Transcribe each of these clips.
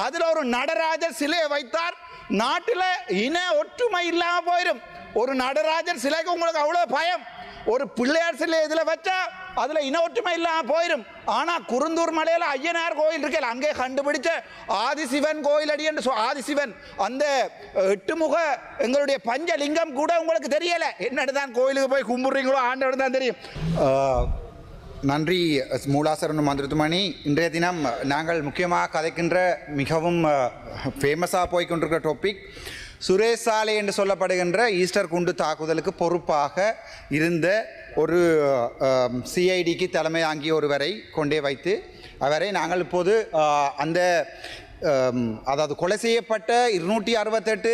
அதில் ஒரு நடராஜர் சிலையை வைத்தார். நாட்டில் இன ஒற்றுமை இல்லாமல் போயிடும். ஒரு நடராஜர் சிலைக்கு உங்களுக்கு அவ்வளோ பயம். ஒரு பிள்ளையார் சிலை இதில் வச்சா அதில் இன ஒற்றுமை இல்லாமல் போயிடும். ஆனால் குருந்தூர் மலையில் ஐயனார் கோயில் இருக்கல, அங்கே கண்டுபிடிச்ச ஆதிசிவன் கோயில் அடி என்று ஆதிசிவன் அந்த 8 முக எங்களுடைய பஞ்சலிங்கம் கூட உங்களுக்கு தெரியலை. என்னட்டு தான் கோயிலுக்கு போய் கும்பிட்றீங்களோ ஆண்டவன் தான் தெரியும். நன்றி மூலாசரணம் மந்திரத்துமணி. இன்றைய தினம் நாங்கள் முக்கியமாக கதைக்கின்ற மிகவும் ஃபேமஸாக போய்கொண்டிருக்கிற டாபிக் சுரேஷ் சாலை என்று சொல்லப்படுகின்ற ஈஸ்டர் குண்டு தாக்குதலுக்கு பொறுப்பாக இருந்த ஒரு சிஐடிக்கு தலைமை தாங்கிய ஒருவரை கொண்டே வைத்து அவரை நாங்கள் இப்போது அந்த அதாவது கொலை செய்யப்பட்ட 268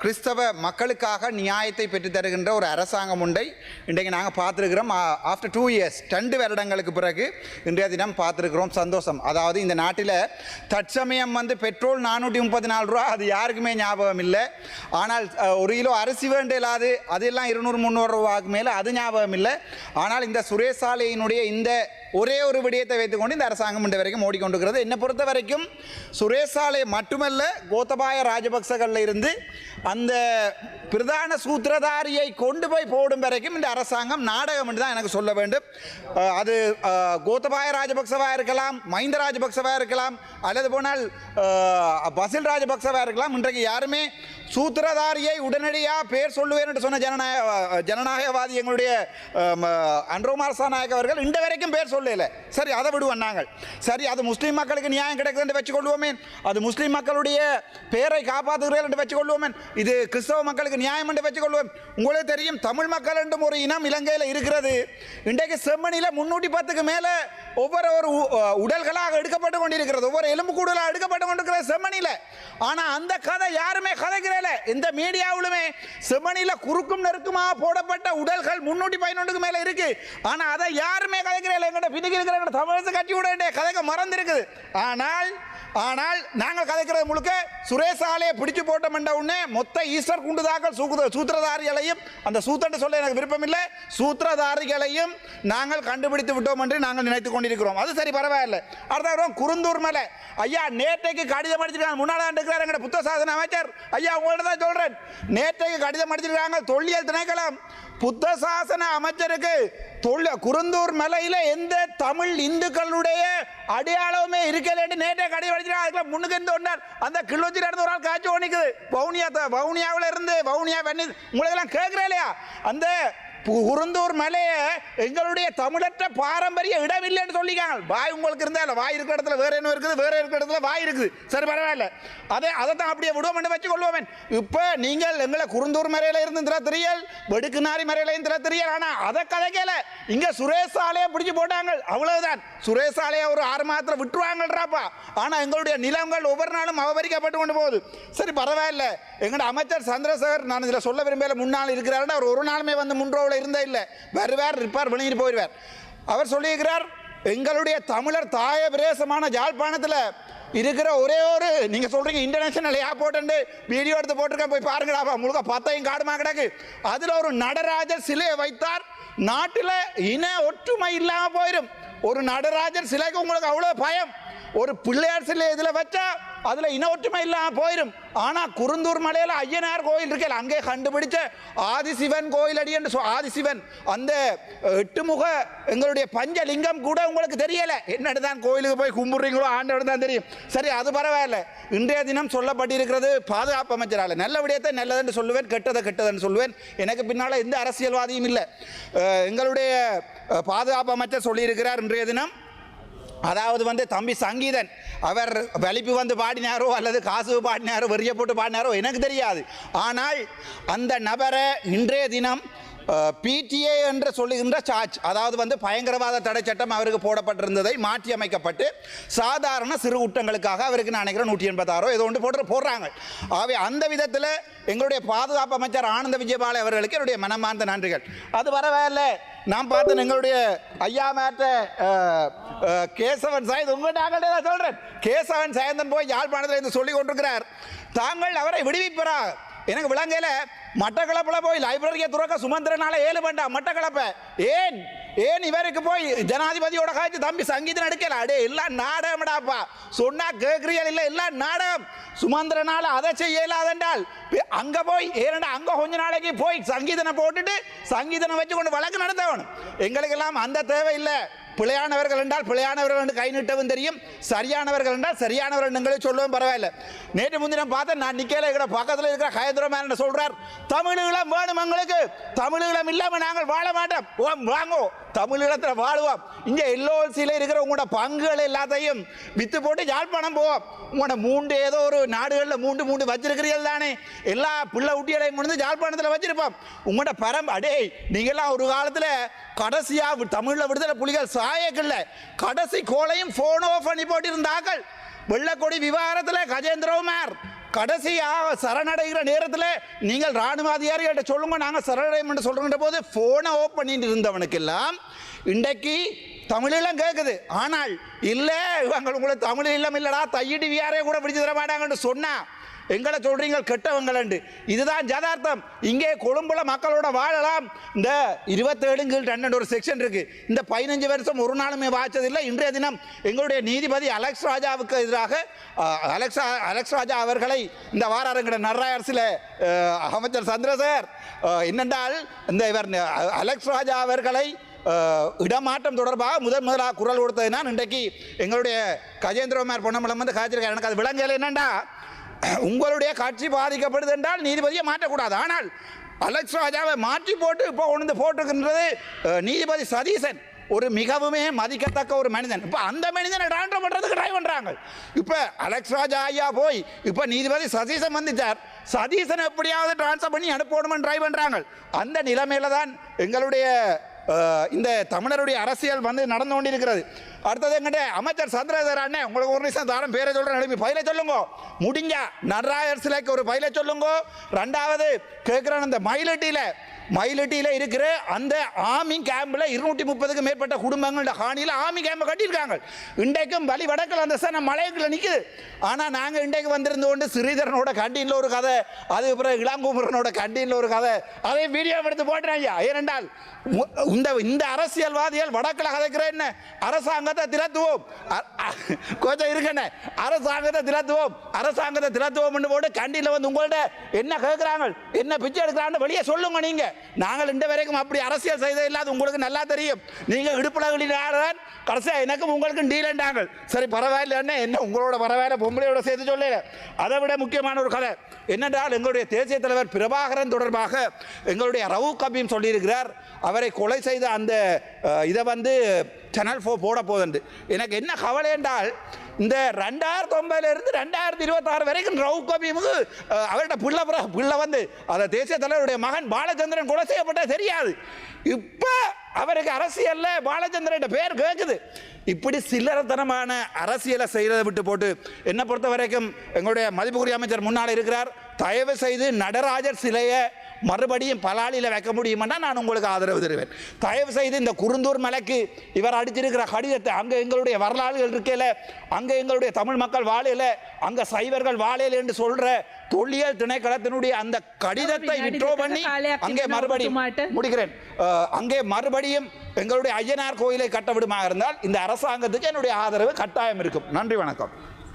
கிறிஸ்தவ மக்களுக்காக நியாயத்தை பெற்று தருகின்ற ஒரு அரசாங்கம் உண்டை இன்றைக்கு நாங்கள் பார்த்துருக்கிறோம். ஆஃப்டர் 2 இயர்ஸ் 2 வருடங்களுக்கு பிறகு இன்றைய தினம் பார்த்துருக்கிறோம். சந்தோஷம். அதாவது இந்த நாட்டில் தற்சமயம் பெட்ரோல் 434 ரூபா, அது யாருக்குமே ஞாபகம் இல்லை. ஆனால் 1 கிலோ அரிசி வேண்டியலாது அதெல்லாம் 200-300 ரூபாய்க்கு மேலே, அது ஞாபகம் இல்லை. ஆனால் இந்த சுரேஷ் சாலையினுடைய இந்த ஒரே ஒரு விடயத்தை வைத்துக்கொண்டு இந்த அரசாங்கம் இன்று வரைக்கும் ஓடிக்கொண்டிருக்கிறது. என்னை பொறுத்த வரைக்கும் சுரேஷ் சாலை மட்டுமல்ல, கோத்தபாய ராஜபக்சகளில் இருந்து அந்த பிரதான சூத்திரதாரியை கொண்டு போய் போடும் வரைக்கும் இந்த அரசாங்கம் நாடகம் என்று தான் எனக்கு சொல்ல வேண்டும். அது கோத்தபாய ராஜபக்சவாக இருக்கலாம், மஹிந்த ராஜபக்சவாக இருக்கலாம், அல்லது போனால் பசில் ராஜபக்சவாக இருக்கலாம். இன்றைக்கு யாருமே சூத்திரதாரியை உடனடியாக பேர் சொல்லுவேன் என்று சொன்ன ஜனநாயகவாதி எங்களுடைய அன்ரோமார் சாநாயக் அவர்கள் இன்று வரைக்கும் பேர் சொல்லல. சரி, அதை விடுவோம் நாங்கள். சரி, அது முஸ்லீம் மக்களுக்கு நியாயம் கிடைக்குது என்று வச்சுக்கொள்வோமே, அது முஸ்லீம் மக்களுடைய பேரை காப்பாற்றுகிறீர்கள் என்று வச்சுக்கொள்வோமே, இது கிறிஸ்தவ மக்களுக்கு நியாயம் என்று வச்சுக்கொள்வோம். உங்களுக்கு தெரியும், தமிழ் மக்கள் என்றும் ஒரு இனம் இலங்கையில் இருக்கிறது. இன்றைக்கு செம்மணியில் 310க்கு மேலே ஒவ்வொரு உடல்களாக எடுக்கப்பட்டு கொண்டிருக்கிறது, ஒவ்வொரு எலும்புக்கூடுகளாக எடுக்கப்பட்டு கொண்டிருக்கிறது செம்மணியில். ஆனால் அந்த கதை யாருமே கதைக்கிறேன். இந்த மீடியாவிலுமே செம்மணியில் குறுக்கும் நெருக்குமாக போடப்பட்ட உடல்கள் 311க்கு மேலே இருக்கு. ஆனால் அதை யாருமே கதைக்கிறேன். எங்கிட்ட பிடிக்க இருக்கிற தமிழக கட்சி உடைய கதைக்க மறந்திருக்குது. ஆனால் நாங்கள் கதைக்கிறது முழுக்க சுரேஷ் சாலையை பிடிச்சு போட்டோம் என்ற உடனே மொத்த ஈஸ்டர் குண்டுதாக்கள் சூத்திரதாரிகளையும், அந்த சூத்திரன்னு சொல்ல எனக்கு விருப்பம் இல்லை, சூத்திரதாரிகளையும் நாங்கள் கண்டுபிடித்து விட்டோம் என்று நாங்கள் நினைத்துக் கொண்டிருக்கிறோம். அது சரி, பரவாயில்லை. அடுத்த குருந்தூர் மலை ஐயா நேற்றைக்கு கடிதம் அடிச்சிருக்காங்க. முன்னாள் இருக்கிறார் எங்க புத்த சாசன அமைச்சர் ஐயா, உங்கள்ட்ட தான் சொல்றேன். நேற்றைக்கு கடிதம் அடிச்சிருக்காங்க தொல்லியல் திணைக்களம் புத்த சாசன அமைச்சருக்கு. குருந்தூர் மலையில் எந்த தமிழ் இந்துக்களுடைய அடையாளமே இருக்கல நேற்றே கடிதம் அடிச்சிருக்காங்க. முன்னுக்கு இருந்து ஒன்றார் அந்த கிளோச்சி நடந்த ஒரு ஆள் காட்சி ஓனிக்குது. வவுனியாவில் இருந்து வவுனியா வெண்ணி உங்களுக்கெல்லாம் கேட்குறேன் இல்லையா? அந்த குருந்தூர் மலையை எங்களுடைய தமிழற்ற பாரம்பரிய இடம் இல்லைன்னு சொல்லிக்காங்க. வாய் உங்களுக்கு இருந்தால் வாய் இருக்கிற இடத்துல வேற என்ன இருக்குது, வேற இருக்கிற இடத்துல வாய் இருக்குது. சரி, பரவாயில்ல. அதை தான் அப்படியே விடுவோம் வச்சுக்கொள்வோமே. இப்போ நீங்கள் எங்களை குருந்தூர் மலையில இருந்து திரத்திரியல், வெடுக்குநாரி மலையிலையும் திரத்திரியல். ஆனால் அதை கதைக்கல. இங்கே சுரேஷ் சாலையை பிடிச்சி போட்டாங்க, அவ்வளவுதான். சுரேஷ் சாலையை ஒரு 6 மாதத்தில் விட்டுருவாங்கள்றாப்பா. ஆனால் எங்களுடைய நிலங்கள் ஒவ்வொரு நாளும் அபகரிக்கப்பட்டு கொண்டு போகுது. சரி, பரவாயில்ல. எங்களோட அமைச்சர் சந்திரசேகர், நான் இதில் சொல்ல விரும்பல, முன்னாள் இருக்கிறார். அவர் ஒரு நாளுமே முன்ரோவில் இருந்தே இல்லை. வருவார், இருப்பார், வெளியிட்டு போயிடுவார். அவர் சொல்லியிருக்கிறார், எங்களுடைய தமிழர் தாய பிரதேசமான யாழ்ப்பாணத்தில் இருக்கிற ஒரே ஒரு, நீங்க சொல்றீங்க இன்டர்நேஷனல் ஏர்போர்ட் வீடியோ எடுத்து போட்டிருக்க, போய் பாருங்கடா, முழுக்க 10 காடுமா கிடக்கு. அதுல ஒரு நடராஜர் சிலையை வைத்தார். நாட்டில் இன ஒற்றுமை இல்லாமல் போயிடும். ஒரு நடராஜர் சிலைக்கு உங்களுக்கு அவ்வளோ பயம். ஒரு பிள்ளையார் சிலை இதில் வச்சா அதில் இன ஒற்றுமை இல்லாமல் போயிடும். ஆனால் குருந்தூர் மலையில் ஐயனார் கோயில் இருக்கல, அங்கே கண்டுபிடிச்ச ஆதிசிவன் கோயில் அடி என்று ஆதிசிவன் அந்த 8 முக எங்களுடைய பஞ்சலிங்கம் கூட உங்களுக்கு தெரியலை. என்னட்டு தான் கோயிலுக்கு போய் கும்பிட்றீங்களோ ஆண்டவன் தான் தெரியும். சரி, அது பரவாயில்ல. இன்றைய தினம் சொல்லப்பட்டிருக்கிறது பாதுகாப்பு அமைச்சரால். நல்ல விடயத்தை நல்லதுன்னு சொல்லுவேன், கெட்டதை கெட்டதுன்னு சொல்லுவேன். எனக்கு பின்னால் எந்த அரசியல்வாதியும் இல்லை. எங்களுடைய பாதுகாப்பு அமைச்சர் சொல்லியிருக்கிறார் இன்றைய தினம், அதாவது தம்பி சங்கீதன் அவர் வலிப்பு பாடினாரோ அல்லது காசு பாடினாரோ வெறிய போட்டு பாடினாரோ எனக்கு தெரியாது. ஆனால் அந்த நபரை இன்றைய தினம் பிடிஏ என்று சொல்லுகின்ற சார்ஜ், அதாவது பயங்கரவாத தடை சட்டம் அவருக்கு போடப்பட்டிருந்ததை மாற்றி அமைக்கப்பட்டு சாதாரண சிறு குற்றங்களுக்காக அவருக்கு நான் நினைக்கிறேன் 186 ஏதோ ஒன்று போடுறாங்க. ஆகவே அந்த விதத்தில் எங்களுடைய பாதுகாப்பு அமைச்சர் ஆனந்த விஜயபால அவர்களுக்கு என்னுடைய மனமார்ந்த நன்றிகள். அது வரவேல்ல. நான் பார்த்தேன் எங்களுடைய ஐயா மேட்ட கேசவன் சாயந்த், உங்கள்கிட்ட நாங்களே தான் சொல்கிறேன், கேசவன் சாயந்தன் போய் யாழ்ப்பாணத்தில் இருந்து சொல்லி கொண்டிருக்கிறார், தாங்கள் அவரை விடுவிப்பரா. எனக்கு விளங்கையில் மட்டக்களப்பில் போய் லைப்ரரியை துறக்க சுமந்திரனால 7 வேண்டாம் மட்டக்களப்பை. ஏன் ஏன் இவருக்கு போய் ஜனாதிபதியோட காய்ச்சி தம்பி சங்கீதம் எடுக்கல அடே எல்லாம் நாடகம்டாப்பா சொன்னா கேட்குறீர்கள் இல்லை எல்லாம் நாடகம் சுமந்திரனால அதை செய்ய இயலாதென்றால் அங்க போய் ஏனண்டா அங்க கொஞ்ச நாளைக்கு போய் சங்கீதனை போட்டுட்டு சங்கீதனை வச்சு கொண்டு வழக்கு நடத்தவனும் எங்களுக்கெல்லாம் அந்த தேவை இல்லை பிழையானவர்கள் என்றால் பிழையானவர்கள் என்று கை நீட்டவும் தெரியும் சரியானவர்கள் என்றால் சரியானவர்கள் எங்களை சொல்லவும் பரவாயில்லை நேற்று முந்தினம் பார்த்தேன் நான் நிக்கல இருக்கிற பக்கத்தில் இருக்கிற கயந்திரமேன் சொல்றார் தமிழீழம் வேணும் எங்களுக்கு தமிழீழம் இல்லாமல் நாங்கள் வாழ மாட்டோம் வாங்கோ தமிழீழத்தில் வாழுவோம் இங்கே எல்ஓசியில் இருக்கிற உங்களோட பங்குகள் எல்லாத்தையும் வித்து போட்டு யாழ்ப்பாணம் போவோம் உங்களோட மூன்று ஏதோ ஒரு நாடுகளில் மூன்று வச்சிருக்கிறீர்கள் தானே எல்லா பிள்ளை ஊட்டியலையும் கொண்டு யாழ்ப்பாணத்தில் வச்சிருப்போம் உங்களோட பரம் அடே நீங்கள்லாம் ஒரு காலத்தில் கடைசியாக தமிழில் விடுதலை புலிகள் சாயக்கல்ல கடைசி கோளையும் போன் ஆஃப் பண்ணி போட்டிருந்தார்கள் வெள்ளக்கொடி விவகாரத்தில் கஜேந்திரகுமார் கடைசியாக சரணடைகிற நேரத்தில் நீங்கள் ராணுவ அதிகாரிகள்ட்ட சொல்லுங்க நாங்கள் சரணடையும் என்று சொல்கின்ற போது ஃபோனை ஆஃப் பண்ணிட்டு இருந்தவனுக்கெல்லாம் இன்றைக்கு தமிழெல்லாம் கேட்குது ஆனால் இல்லை இவங்க உங்களுக்கு தமிழ் இல்லம் இல்லடா தையிட்டு வியாரே கூட பிடிச்சி தர மாட்டாங்கன்னு சொன்னா எங்களை சொல்றீங்க கெட்டவங்களண்டு இதுதான் யதார்த்தம் இங்கே கொழும்புல மக்களோட வாழலாம் இந்த 27 ஒரு செக்ஷன் இருக்கு இந்த 15 வருஷம் ஒரு நாளுமே வாய்ச்சதில்லை இன்றைய தினம் எங்களுடைய நீதிபதி அலெக்ஸ் ராஜாவுக்கு எதிராக அலெக்ஸ் ராஜா அவர்களை இந்த வாரங்கிற நர்ராயரசில் அமைச்சர் சந்திரசேகர் என்னென்றால் இந்த இவர் அலெக்ஸ் ராஜா அவர்களை இடமாற்றம் தொடர்பாக முதலாக குரல் கொடுத்தது நான் இன்றைக்கு எங்களுடைய கஜேந்திரகுமார் பொன்னம்பலம் வந்து காய்ச்சிருக்காரு எனக்கு அது விளங்கல என்னண்டா உங்களுடைய கட்சி பாதிக்கப்படுது என்றால் நீதிபதியை மாற்றக்கூடாது ஆனால் அலெக்ஸ் ராஜாவை மாற்றி போட்டு இப்போ கொண்டு போட்டுக்கின்றது நீதிபதி சதீசன் ஒரு மிகவுமே மதிக்கத்தக்க ஒரு மனிதன் இப்போ அந்த மனிதனை ட்ரான்ஸ்ஃபர் பண்ணுறதுக்கு ட்ரை பண்ணுறாங்க இப்போ அலெக்ஸ் ராஜா ஐயா போய் இப்போ நீதிபதி சதீசன் வந்துச்சார் சதீசன் எப்படியாவது ட்ரான்ஸ்ஃபர் பண்ணி அனுப்பணும்னு ட்ரை பண்ணுறாங்க அந்த நிலைமையில தான் எங்களுடைய இந்த தமிழருடைய அரசியல் வந்து நடந்து கொண்டிருக்கிறது அடுத்தது எங்கிட்ட அமைச்சர் சந்திரசேகர் அண்ணே உங்களுக்கு ஒரு நிமிஷம் தாரம் பேரை சொல்கிறேன் எழுப்பி பயில சொல்லுங்க முடிஞ்சா நட்ராயர் சிலைக்கு ஒரு பயில சொல்லுங்க ரெண்டாவது கேட்குறேன் அந்த மயிலட்டியில் இருக்கிற அந்த ஆர்மி கேம்பில் 230க்கும் மேற்பட்ட குடும்பங்களோட ஹானியில் ஆர்மி கேம்பை கட்டியிருக்காங்க இன்றைக்கும் வழி வடக்கில் அந்த சன மலைக்குள்ள நிற்குது ஆனால் நாங்கள் இன்றைக்கு வந்திருந்து கொண்டு ஸ்ரீதரனோட கண்டீனில் ஒரு கதை அதுக்கப்புறம் இளங்குமரனோட கண்டீனில் ஒரு கதை அதை வீடியோ எடுத்து போட்டுறாங்க ஏனென்றால் இந்த அரசியல்வாதிகள் வடக்கில் கதைக்கிற என்ன அரசாங்கத்தை திரத்துவோம் கொஞ்சம் இருக்கண்ணே அரசாங்கத்தை திரத்துவோம் போட்டு கண்டியில் வந்து உங்கள்ட்ட என்ன கேட்குறாங்க என்ன பிச்சை எடுக்கிறான்னு வெளியே சொல்லுங்க நீங்க நாங்கள் இந்த வரைக்கும் அப்படி அரசியல் செய்தது இல்லாத உங்களுக்கு நல்லா தெரியும் நீங்க இடுப்புலகளில் கடைசியாக எனக்கும் உங்களுக்கும் டீலண்டாங்க சரி பரவாயில்ல என்ன உங்களோட பரவாயில்ல பொம்பளையோட சேர்த்து சொல்லல அதை விட முக்கியமான ஒரு கதை என்னென்றால் எங்களுடைய தேசிய தலைவர் பிரபாகரன் தொடர்பாக எங்களுடைய ரவுக் கபீம் சொல்லியிருக்கிறார் அவரை கொலை செய்த அந்த இதை வந்து சேனல் 4 போட போகுது எனக்கு என்ன கவலை என்றால் இந்த 2009 2026 வரைக்கும் ரவுக் கபீமுக்கு அவர்கிட்ட பிள்ளை வந்து அந்த தேசிய தலைவருடைய மகன் பாலச்சந்திரன் கொலை செய்யப்பட்ட தெரியாது இப்போ அவருக்கு அரசியல்ல பாலச்சந்திரன் பேர் கேட்குது இப்படி சில்லறத்தனமான அரசியலை செய்யறதை விட்டு போட்டு என்னை பொறுத்த வரைக்கும் எங்களுடைய மதிப்புக்குரிய அமைச்சர் முன்னால் இருக்கிறார் தயவு செய்து நடராஜர் சிலையை மறுபடியும் பலாலியில் வைக்க முடியுமென்னா நான் உங்களுக்கு ஆதரவு தருவேன் தயவு செய்து இந்த குருந்தூர் மலைக்கு இவர் அடிச்சிருக்கிற கடிதத்தை அங்கே எங்களுடைய வரலாறுகள் இருக்கையில் அங்கே எங்களுடைய தமிழ் மக்கள் வாழையில அங்கே சைவர்கள் வாழையில என்று சொல்ற தொல்லியல் திணைக்களத்தினுடைய அந்த கடிதத்தை விட்ரோ பண்ணி அங்கே மறுபடியும் முடிக்கிறேன் அங்கே மறுபடியும் எங்களுடைய ஐயனார் கோயிலை கட்ட விடுமாக இருந்தால் இந்த அரசாங்கத்துக்கு என்னுடைய ஆதரவு கட்டாயம் இருக்கும் நன்றி வணக்கம்